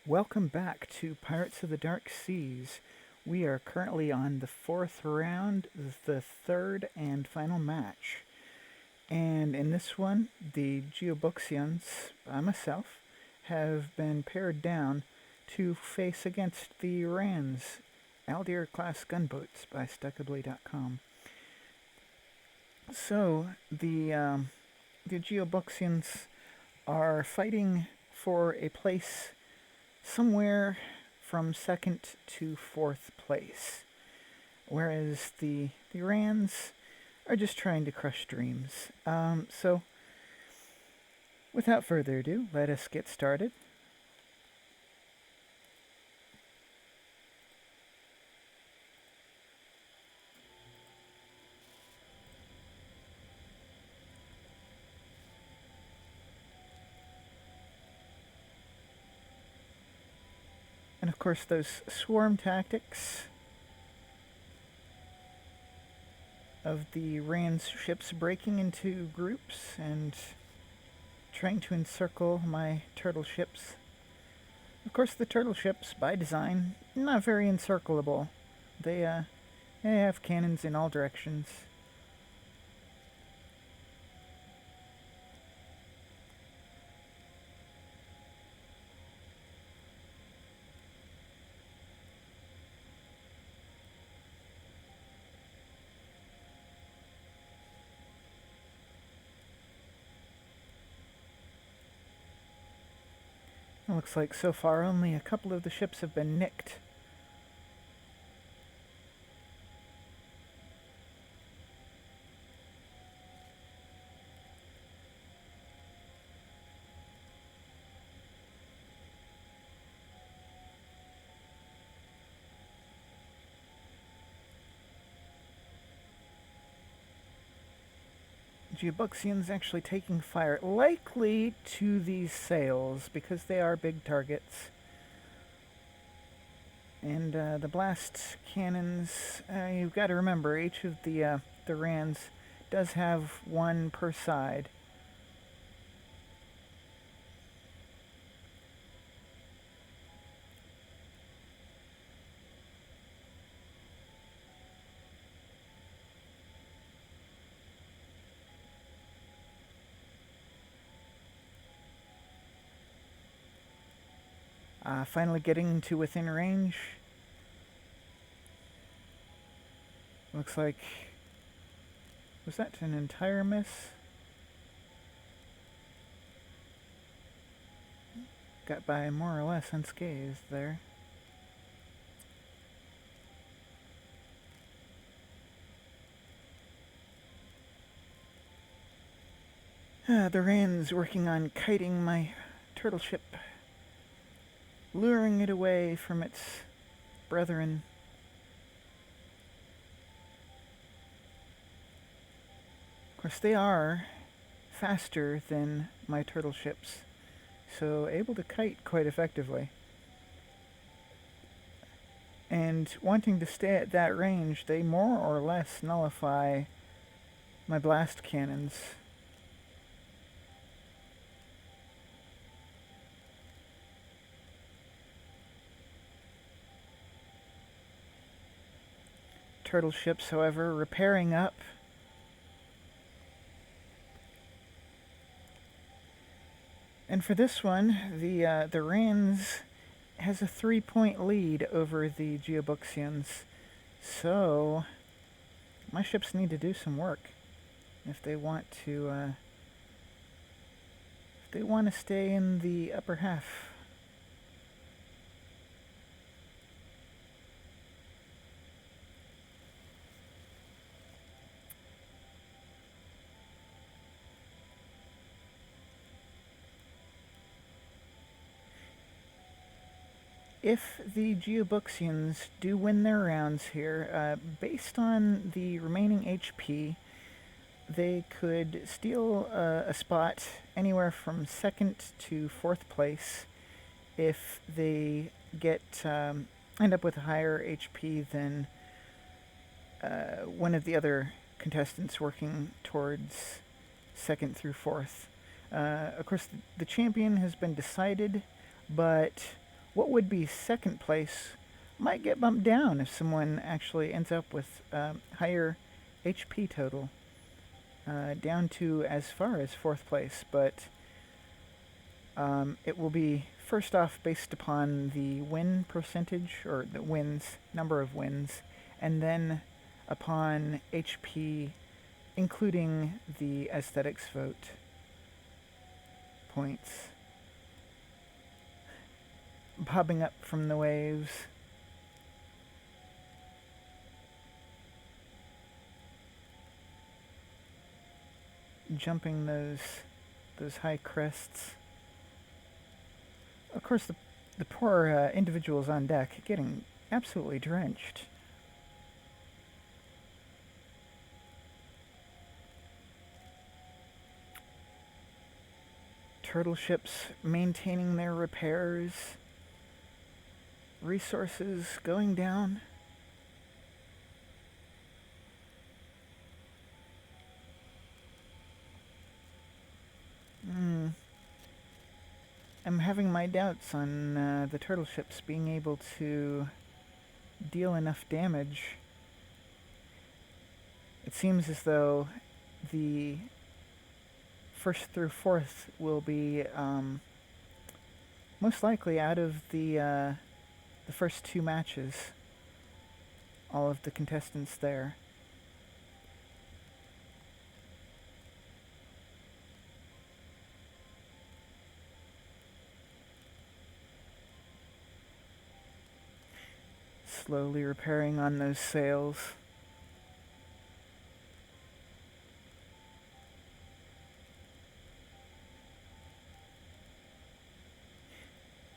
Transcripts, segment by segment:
Welcome back to Pirates of the Dark Seas. We are currently on the fourth round, the third and final match. And in this one, the Geobuxians, by myself, have been pared down to face against the Rans, Aldir class gunboats by Stuckably.com. So, the Geobuxians are fighting for a place somewhere from second to fourth place, whereas the Rans are just trying to crush dreams. So, without further ado, let us get started. And of course, those swarm tactics of the Rans ships breaking into groups and trying to encircle my turtle ships. Of course, the turtle ships, by design, not very encircleable. They have cannons in all directions. It looks like so far only a couple of the ships have been nicked. Geobuxians actually taking fire, likely to these sails, because they are big targets. And the blast cannons, you've got to remember, each of the Rans does have one per side. Finally getting to within range. Looks like... was that an entire miss? Got by more or less unscathed there. The Rans working on kiting my turtle ship, luring it away from its brethren. Of course, they are faster than my turtle ships, so able to kite quite effectively. And wanting to stay at that range, they more or less nullify my blast cannons. Turtle ships, however, repairing up. And for this one, the Rans has a 3-point lead over the Geobuxians. So my ships need to do some work if they want to stay in the upper half. If the Geobuxians do win their rounds here, based on the remaining HP, they could steal a spot anywhere from second to fourth place if they end up with a higher HP than one of the other contestants working towards second through fourth. Of course, the champion has been decided, but what would be second place might get bumped down if someone actually ends up with higher HP total, down to as far as fourth place. But it will be first off based upon the win percentage, or the wins, number of wins, and then upon HP, including the aesthetics vote points. Bobbing up from the waves. Jumping those high crests. Of course, the poor individuals on deck getting absolutely drenched. Turtle ships maintaining their repairs. Resources going down. I'm having my doubts on the turtle ships being able to deal enough damage. It seems as though the first through fourth will be most likely out of the first two matches. All of the contestants there. Slowly repairing on those sails.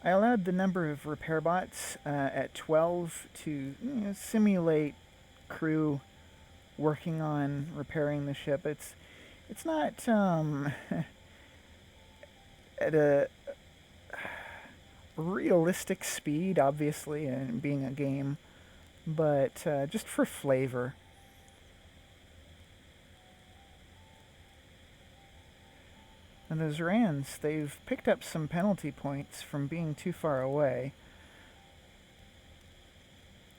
I allowed the number of repair bots at 12 to simulate crew working on repairing the ship. It's not at a realistic speed, obviously, and being a game, but just for flavor. And those Rans, they've picked up some penalty points from being too far away,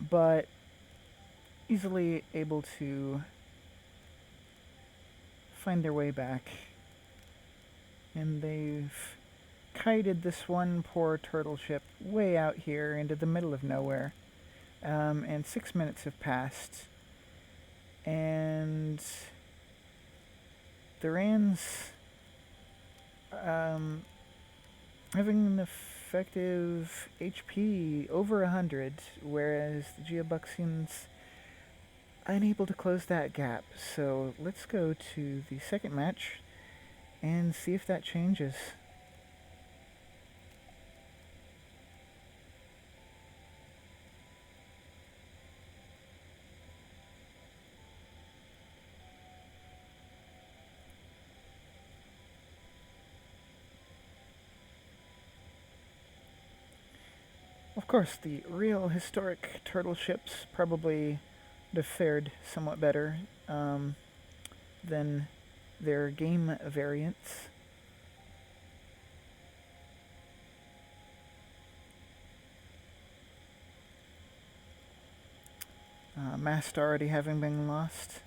but easily able to find their way back. And they've kited this one poor turtle ship way out here into the middle of nowhere. And 6 minutes have passed. And the Rans having an effective HP over 100, whereas the Geobuxians unable to close that gap. So let's go to the second match and see if that changes. Of course, the real historic turtle ships probably would have fared somewhat better than their game variants. Mast already having been lost.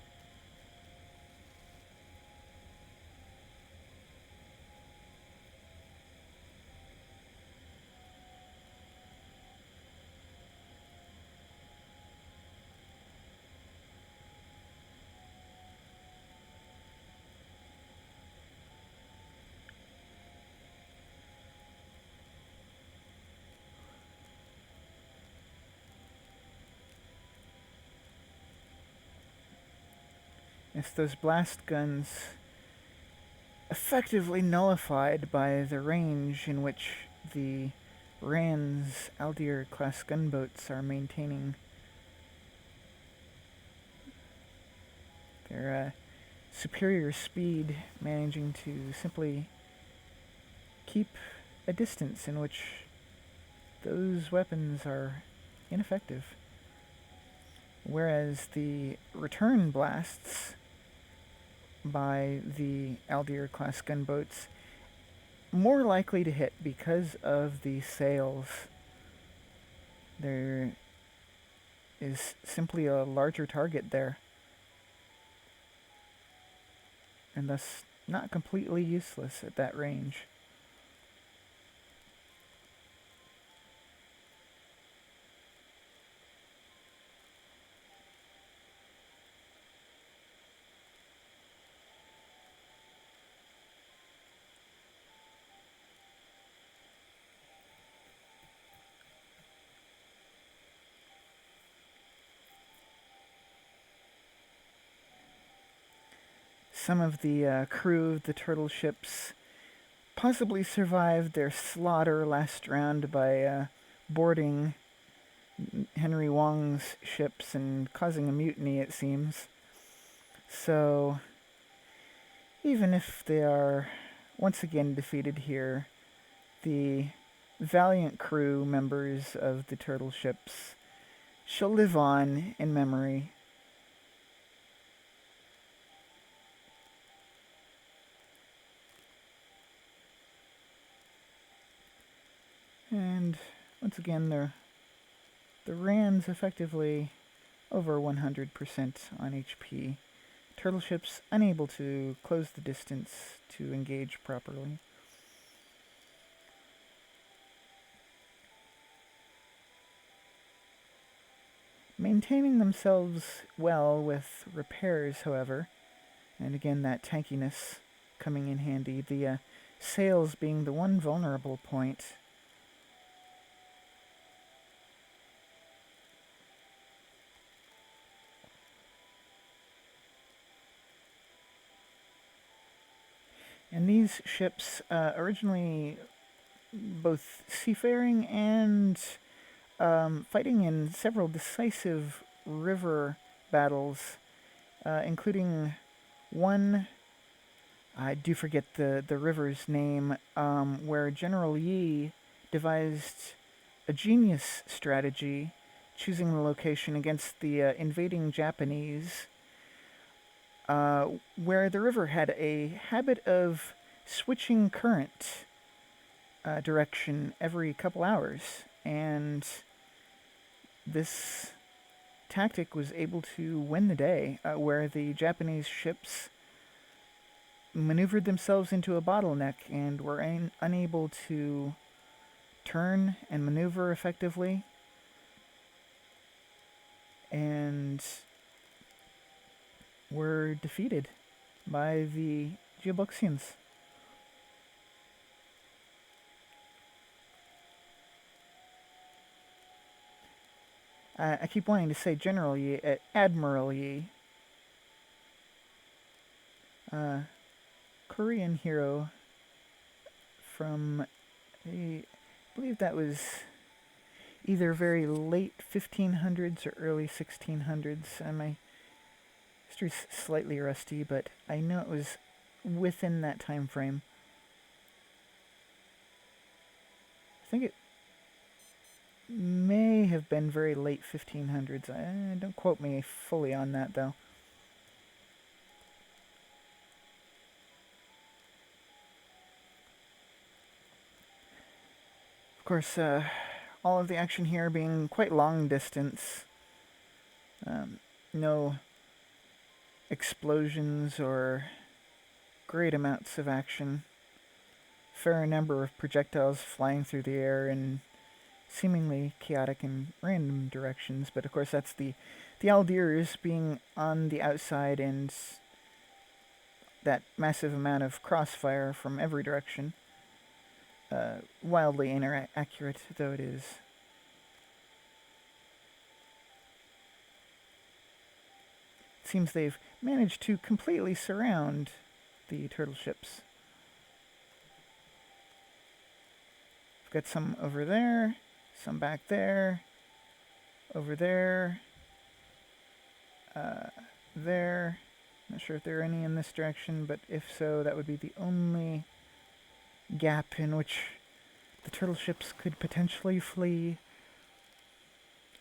It's those blast guns effectively nullified by the range in which the Rand's Aldir class gunboats are maintaining their superior speed, managing to simply keep a distance in which those weapons are ineffective. Whereas the return blasts by the Aldir class gunboats more likely to hit because of the sails There is simply a larger target there, and thus not completely useless at that range. Some of the crew of the turtle ships possibly survived their slaughter last round by boarding Henry Wong's ships and causing a mutiny, it seems. So, even if they are once again defeated here, the valiant crew members of the turtle ships shall live on in memory. And once again, the Rand's effectively over 100% on HP. Turtle ships unable to close the distance to engage properly. Maintaining themselves well with repairs, however, and again that tankiness coming in handy, the sails being the one vulnerable point. And these ships, originally both seafaring and fighting in several decisive river battles, including one, I do forget the river's name, where General Yi devised a genius strategy, choosing the location against the invading Japanese, where the river had a habit of switching current direction every couple hours, and this tactic was able to win the day, where the Japanese ships maneuvered themselves into a bottleneck and were unable to turn and maneuver effectively, and were defeated by the Geobuxians. I keep wanting to say General Yi, Admiral Yi. Korean hero from, I believe that was either very late 1500s or early 1600s. My history's slightly rusty, but I know it was within that time frame. I think it may have been very late 1500s. Don't quote me fully on that, though. Of course, all of the action here being quite long distance. No explosions or great amounts of action. Fair number of projectiles flying through the air in seemingly chaotic and random directions, but of course that's the Aldirs being on the outside and that massive amount of crossfire from every direction. Wildly inaccurate though it is. It seems they've managed to completely surround the turtle ships. We've got some over there, some back there, over there, there. Not sure if there are any in this direction, but if so, that would be the only gap in which the turtle ships could potentially flee.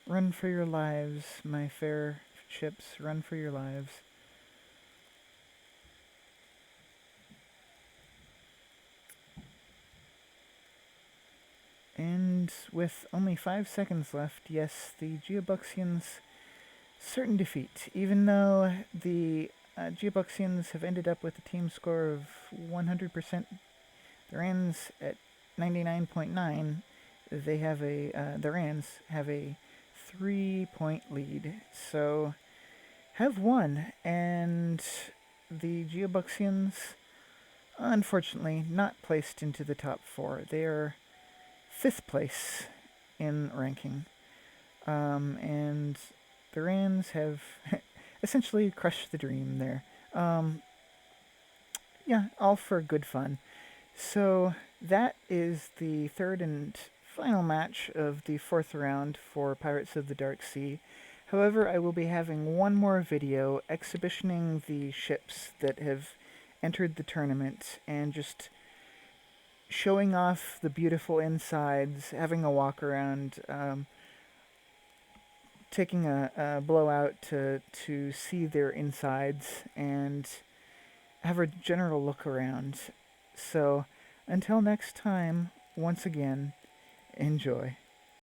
Run for your lives, my fair ships, run for your lives. And And with only 5 seconds left, yes, the Geobuxians certain defeat, even though the Geobuxians have ended up with a team score of 100%. The Rans at 99.9. They have the Rans have a 3-point lead, so have won, and the Geobuxians, unfortunately, not placed into the top 4. They are 5th place in ranking, and the Rans have essentially crushed the dream there. Yeah, all for good fun. So that is the third and final match of the 4th round for Pirates of the Dark Sea. However, I will be having one more video exhibitioning the ships that have entered the tournament and just showing off the beautiful insides, having a walk around, taking a blowout to see their insides and have a general look around. So, until next time, once again, enjoy.